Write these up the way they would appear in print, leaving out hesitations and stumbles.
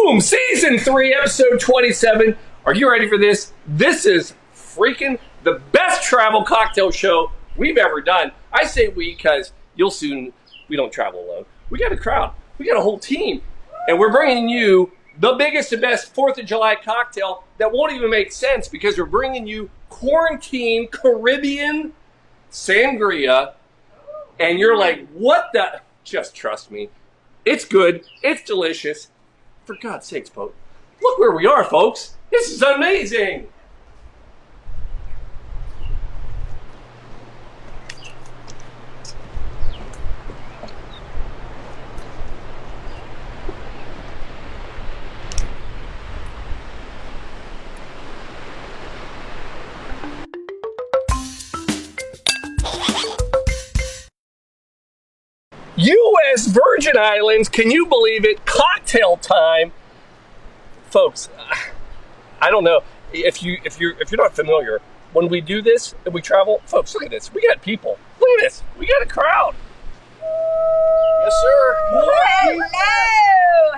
Boom! Season 3, episode 27. Are you ready for this? This is freaking the best travel cocktail show we've ever done. I say we because we don't travel alone. We got a crowd. We got a whole team. And we're bringing you the biggest and best 4th of July cocktail that won't even make sense because we're bringing you quarantine Caribbean Sangria. And you're like, what the? Just trust me. It's good. It's delicious. For God's sakes, folks. Look where we are, folks. This is amazing. U.S. Virgin Islands, can you believe it? Cocktail time. Folks, I don't know if you're not familiar. When we do this and we travel, folks, look at this. We got people. Look at this. We got a crowd. Yes, sir. Hello.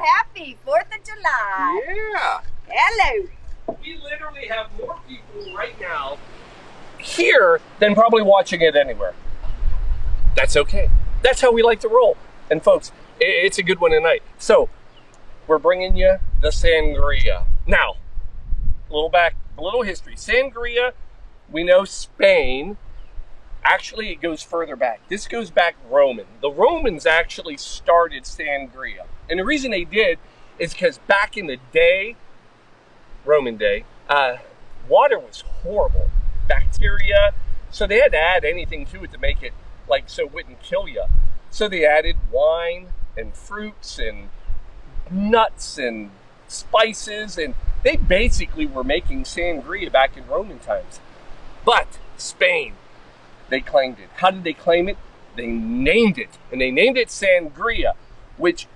Happy 4th of July. Yeah. Hello. We literally have more people right now here than probably watching it anywhere. That's okay. That's how we like to roll. And folks, it's a good one tonight. So, we're bringing you the Sangria. Now, a little history. Sangria, we know Spain. Actually, it goes further back. This goes back Roman. The Romans actually started Sangria. And the reason they did is because back in the day, Roman day, water was horrible. Bacteria. So they had to add anything to it to make it so it wouldn't kill you. So they added wine and fruits and nuts and spices, and they basically were making sangria back in Roman times. But Spain, they claimed it. How did they claim it? They named it, and they named it Sangria, which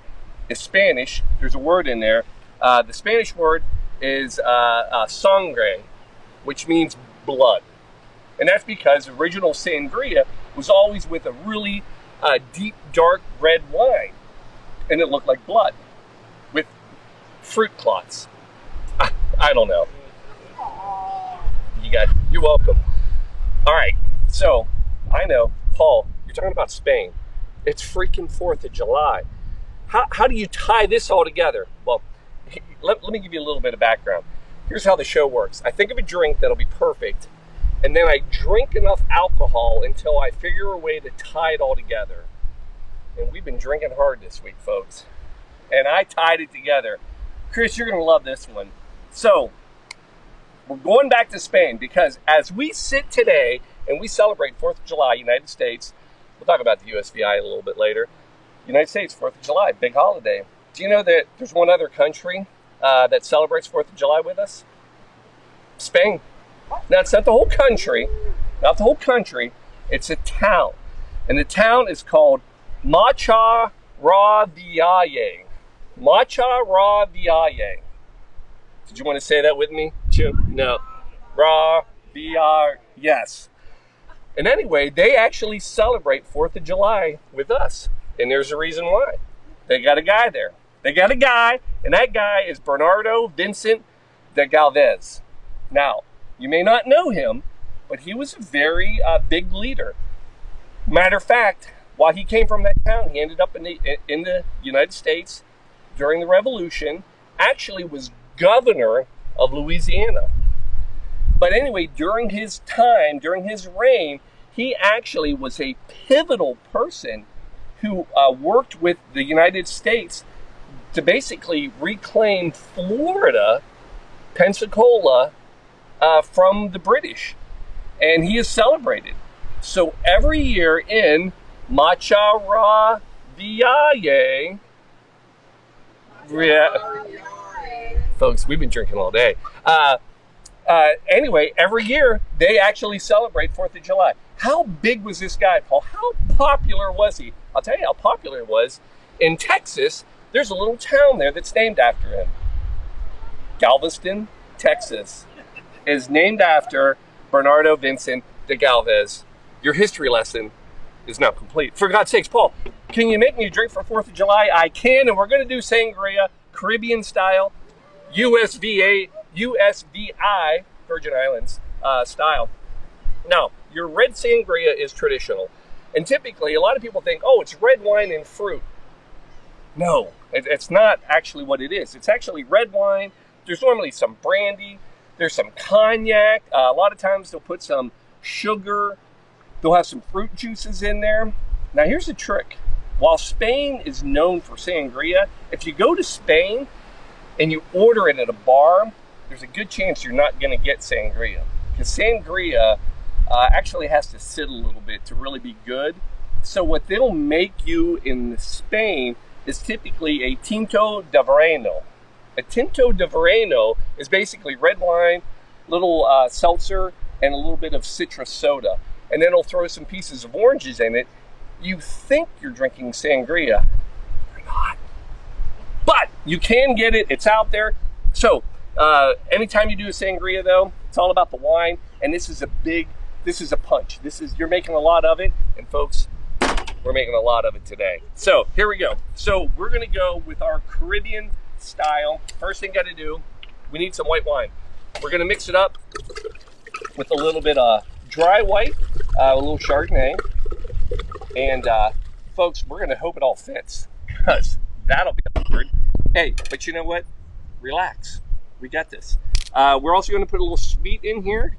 is Spanish. There's a word in there. The Spanish word is sangre, which means blood. And that's because original sangria was always with a really deep, dark red wine. And it looked like blood with fruit clots. I don't know. You're welcome. All right. So, I know, Paul, you're talking about Spain. It's freaking 4th of July. How do you tie this all together? Well, let me give you a little bit of background. Here's how the show works. I think of a drink that'll be perfect, and then I drink enough alcohol until I figure a way to tie it all together. And we've been drinking hard this week, folks. And I tied it together. Chris, you're going to love this one. So, we're going back to Spain because as we sit today and we celebrate 4th of July, United States, we'll talk about the USVI a little bit later. United States, 4th of July, big holiday. Do you know that there's one other country that celebrates 4th of July with us? Spain. Now, it's not the whole country. It's a town. And the town is called Macha Raviaye. Macha Raviaye. Did you want to say that with me, Jim? No. Raviaye. Yes. And anyway, they actually celebrate 4th of July with us. And there's a reason why. They got a guy there. And that guy is Bernardo Vincent de Galvez. Now, you may not know him, but he was a very big leader. Matter of fact, while he came from that town, he ended up in the United States during the Revolution, actually was governor of Louisiana. But anyway, during his reign, he actually was a pivotal person who worked with the United States to basically reclaim Florida, Pensacola, from the British. And he is celebrated. So every year in Macha Raviaye, folks, we've been drinking all day. Anyway, every year they actually celebrate 4th of July. How big was this guy, Paul? How popular was he? I'll tell you how popular it was. In Texas, there's a little town there that's named after him. Galveston, Texas, is named after Bernardo Vincent de Galvez. Your history lesson is now complete. For God's sakes, Paul, can you make me a drink for 4th of July? I can, and we're going to do Sangria Caribbean style, USVI, Virgin Islands style. Now, your red sangria is traditional. And typically, a lot of people think, oh, it's red wine and fruit. No, it's not actually what it is. It's actually red wine. There's normally some brandy. There's some cognac. A lot of times they'll put some sugar. They'll have some fruit juices in there. Now, here's the trick. While Spain is known for sangria, if you go to Spain and you order it at a bar, there's a good chance you're not going to get sangria. Because sangria actually has to sit a little bit to really be good. So what they'll make you in Spain is typically a tinto de verano. A tinto de verano is basically red wine, little seltzer, and a little bit of citrus soda. And then they'll throw some pieces of oranges in it. You think you're drinking sangria. You're not. But you can get it. It's out there. So anytime you do a sangria, though, it's all about the wine. And this is a punch. You're making a lot of it. And folks, we're making a lot of it today. So here we go. So we're going to go with our Caribbean style. First thing got to do, we need some white wine. We're going to mix it up with a little bit of dry white, a little Chardonnay. And folks, we're going to hope it all fits, because that'll be awkward. Hey, but you know what? Relax. We got this. We're also going to put a little sweet in here.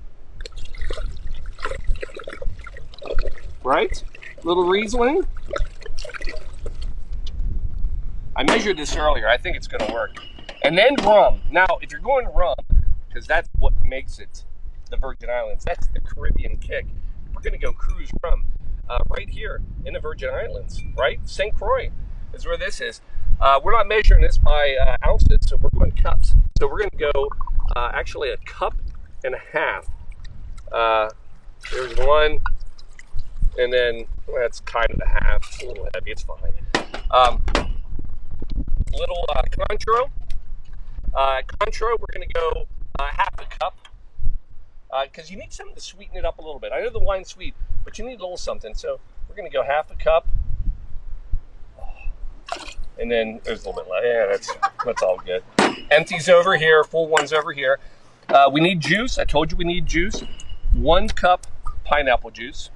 Right? Little Riesling. I measured this earlier. I think it's going to work. And then rum. Now, if you're going rum, because that's what makes it the Virgin Islands, that's the Caribbean kick, we're going to go cruise rum right here in the Virgin Islands, right? St. Croix is where this is. We're not measuring this by ounces, so we're going cups. So we're going to go actually a cup and a half. There's one. And then, well, that's kind of a half. It's a little heavy. It's fine. Little Cointreau. Cointreau, we're going to go half a cup. Because you need something to sweeten it up a little bit. I know the wine's sweet, but you need a little something. So we're going to go half a cup. And then there's a little bit left. Yeah, that's all good. Empties over here. Full one's over here. We need juice. I told you we need juice. 1 cup pineapple juice.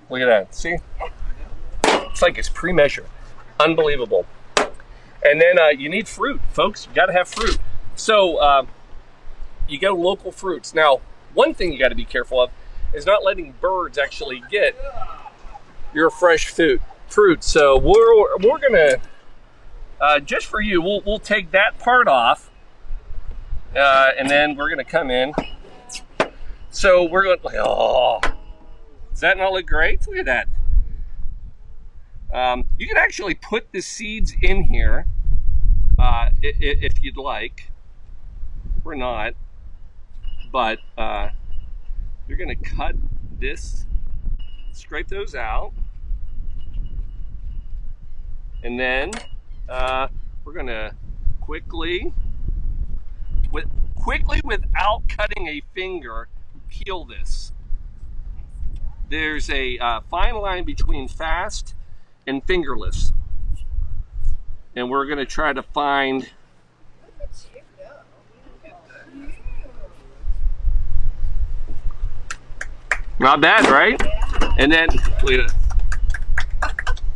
Look at that. See? It's like it's pre-measured. Unbelievable. And then you need fruit, folks. You got to have fruit. So you go local fruits. Now, one thing you got to be careful of is not letting birds actually get your fresh fruit. So we're gonna just for you, we'll take that part off, and then we're gonna come in. So we're going. Oh. Does that not look great? Look at that. You can actually put the seeds in here if you'd like. We're not. But you're going to cut this, scrape those out. And then we're going to quickly, without cutting a finger, peel this. There's a fine line between fast and fingerless. And we're going to try to find... Not bad, right? And then, look at it.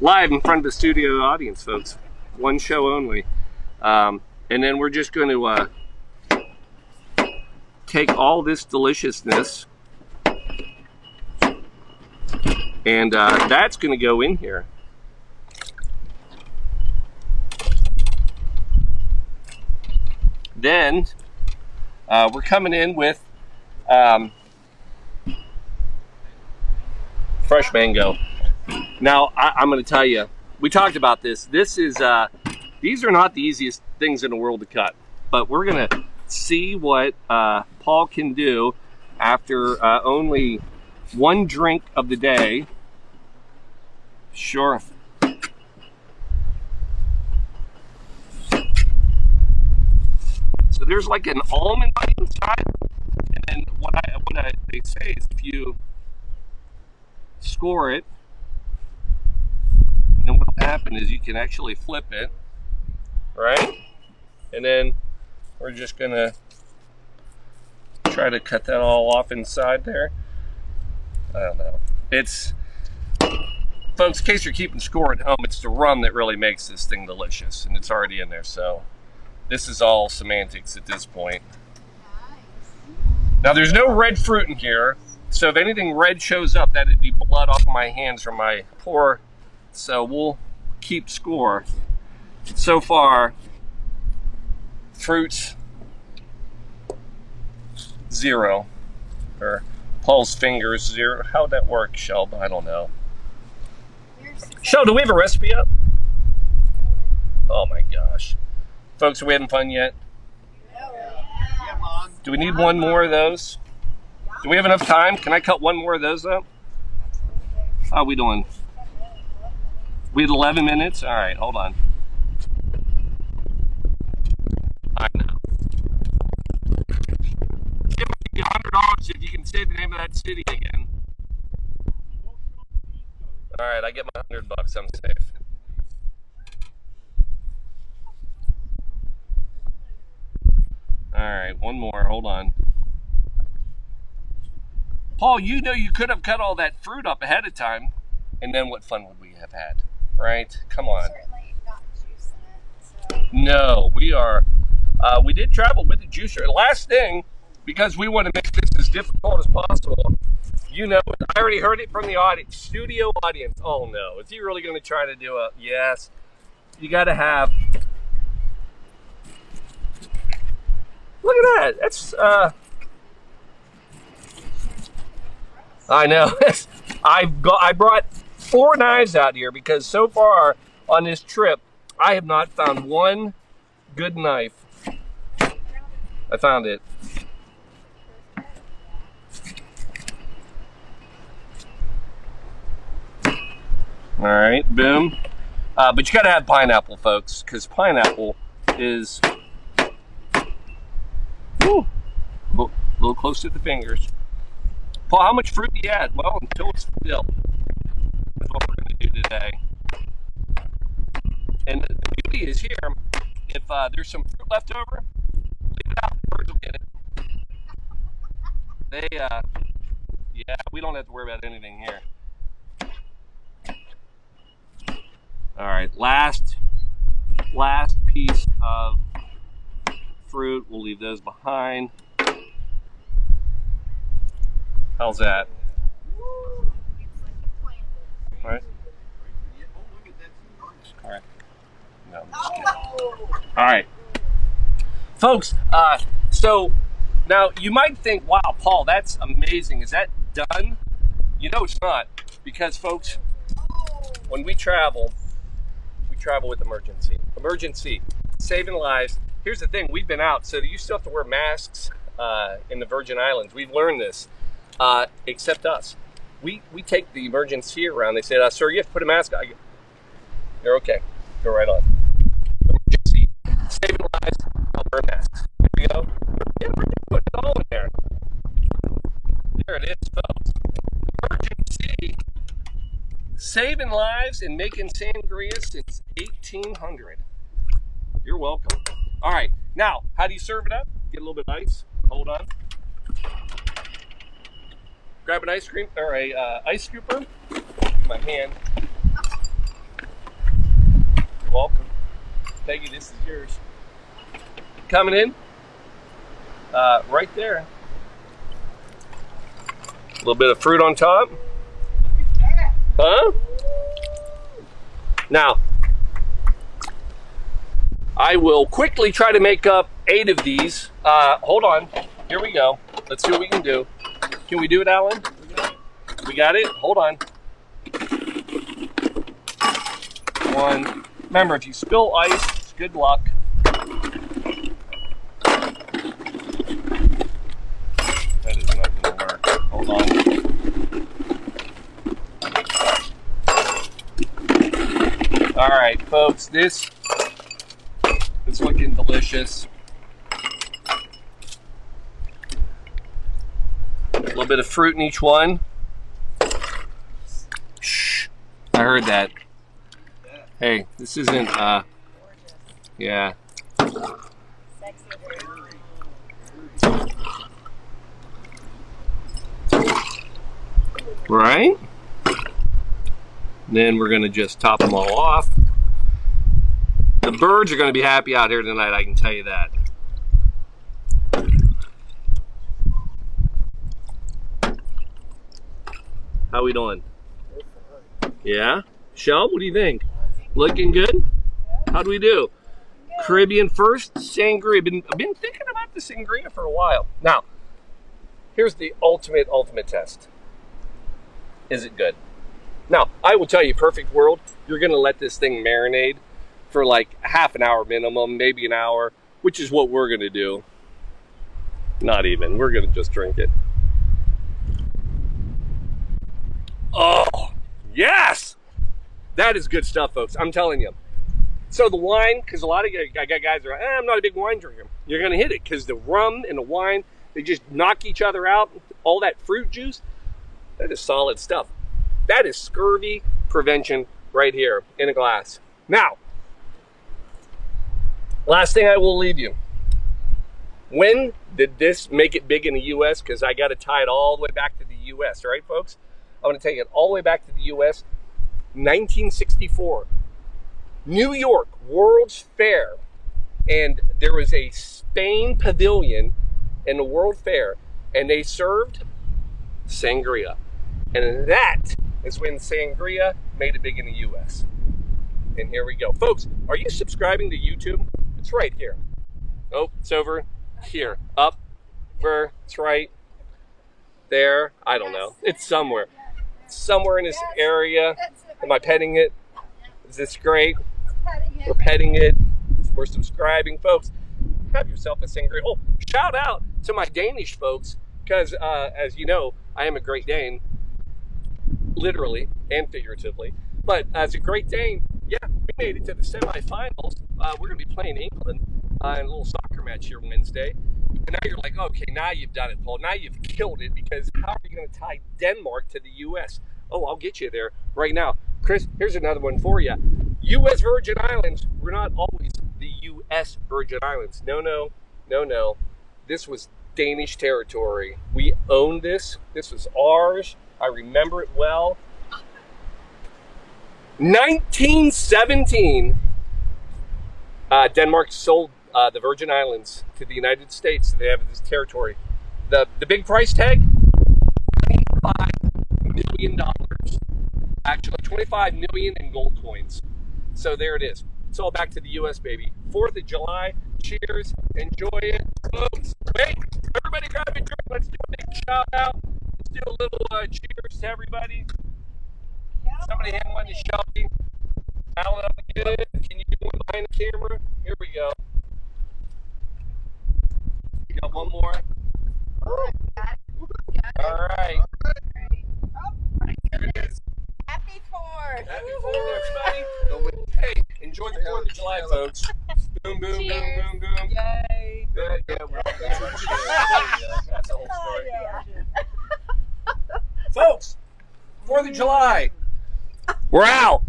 Live in front of the studio audience, folks. One show only. And then we're just going to take all this deliciousness, and that's going to go in here. Then we're coming in with fresh mango. Now, I'm going to tell you, we talked about this. These are not the easiest things in the world to cut, but we're going to see what Paul can do after only one drink of the day. Sure. So there's like an almond bite inside, and then what they say is if you score it, and then what will happen is you can actually flip it, right? And then we're just gonna try to cut that all off inside there. I don't know. It's, folks, in case you're keeping score at home, it's the rum that really makes this thing delicious, and it's already in there, so this is all semantics at this point. Now, there's no red fruit in here, so if anything red shows up, that'd be blood off my hands from my pour, so we'll keep score. So far, fruits, 0. Or Paul's fingers, 0. How'd that work, Shelb? I don't know. Shelb, do we have a recipe up? Oh my gosh. Folks, are we having fun yet? Yeah, Mom. Do we need one more of those? Do we have enough time? Can I cut one more of those up? How are we doing? We had 11 minutes? All right, hold on. I know. Give me $100 if you can say the name of that city again. All right, I get my $100. I'm safe. All right, one more. Hold on. Paul, you know you could have cut all that fruit up ahead of time, and then what fun would we have had, right? Come on. Certainly not juice in it. So. No, we did travel with the juicer. Last thing, because we want to make this as difficult as possible, you know, I already heard it from the audience, studio audience. Oh no, is he really going to try to do a, yes, you got to have, look at that, that's, I know, I brought 4 knives out here because so far on this trip, I have not found one good knife. I found it. All right, boom. But you gotta have pineapple, folks, because pineapple is a little close to the fingers. Paul, how much fruit do you add? Well, until it's filled. That's what we're gonna do today. And the beauty is here, if there's some fruit left over, leave it out, birds will get it. They, yeah, we don't have to worry about anything here. All right, last piece of fruit. We'll leave those behind. How's that? All right. All right. No, I'm just kidding. All right, folks. So now you might think, "Wow, Paul, that's amazing. Is that done?" You know, it's not, because, folks, when we travel with emergency, saving lives. Here's the thing, we've been out, so you still have to wear masks in the Virgin Islands. We've learned this, except us. We take the emergency around. They say, sir, you have to put a mask on. You're okay, go right on. Emergency, saving lives, I'll wear masks. Here we go. Yeah, we're just putting it all in there. There it is, folks. Emergency. Saving lives and making sangria since 1800. You're welcome. All right, now, how do you serve it up? Get a little bit of ice. Hold on. Grab an ice cream or a ice scooper. My hand. You're welcome. Peggy, this is yours. Coming in. Right there. A little bit of fruit on top. Huh? Now, I will quickly try to make up 8 of these. Hold on. Here we go. Let's see what we can do. Can we do it, Alan? We got it? Hold on. 1. Remember, if you spill ice, it's good luck. That is not going to work. Hold on. All right, folks, this is looking delicious. A little bit of fruit in each one. Shh, I heard that. Hey, this isn't, yeah. Sexy bird. Right? Then we're going to just top them all off. The birds are going to be happy out here tonight, I can tell you that. How we doing? Yeah? Shel, what do you think? Looking good? How do we do? Caribbean first, Sangria. I've been thinking about the Sangria for a while. Now, here's the ultimate test. Is it good? Now, I will tell you, perfect world, you're going to let this thing marinate for like half an hour minimum, maybe an hour, which is what we're going to do. Not even. We're going to just drink it. Oh, yes! That is good stuff, folks. I'm telling you. So the wine, because a lot of guys are like, I'm not a big wine drinker. You're going to hit it because the rum and the wine, they just knock each other out. All that fruit juice, that is solid stuff. That is scurvy prevention right here in a glass. Now, last thing I will leave you. When did this make it big in the U.S.? Because I got to tie it all the way back to the U.S., right, folks? I'm going to take it all the way back to the U.S. 1964. New York World's Fair. And there was a Spain pavilion in the World Fair. And they served Sangria. And that is when Sangria made it big in the U.S. And here we go. Folks, are you subscribing to YouTube? It's right here. Oh, it's over here. Up. Where? It's right there. I don't know. It's somewhere. It's somewhere in this area. Am I petting it? Is this great? We're petting it. We're subscribing. Folks, have yourself a Sangria. Oh, shout out to my Danish folks, because as you know, I am a Great Dane. Literally and figuratively. But as a Great Dane, yeah, we made it to the semifinals. We're going to be playing England in a little soccer match here Wednesday. And now you're like, okay, now you've done it, Paul. Now you've killed it, because how are you going to tie Denmark to the U.S.? Oh, I'll get you there right now. Chris, here's another one for you. U.S. Virgin Islands, we're not always the U.S. Virgin Islands. No, no, no, no. This was Danish territory. We owned this. This was ours. I remember it well. 1917, Denmark sold the Virgin Islands to the United States. So they have this territory. The big price tag, $25 million. Actually, $25 million in gold coins. So there it is. It's all back to the U.S., baby. 4th of July. Cheers. Enjoy it. Folks, wait. Everybody grab a drink. Let's do a big shout out. Let's do a little cheers to everybody. Somebody hand one to Shelby. Alan, I'm good. Can you do one behind the camera? Here we go. You got one more? All right. Here it is. Happy 4th. Happy 4th, everybody. Hey, enjoy the 4th of July, folks. Boom, boom, boom, boom, boom. Yay. Yeah, we're all that's the whole story. Folks, 4th of July. We're out.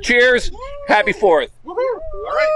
Cheers. Happy 4th. All right.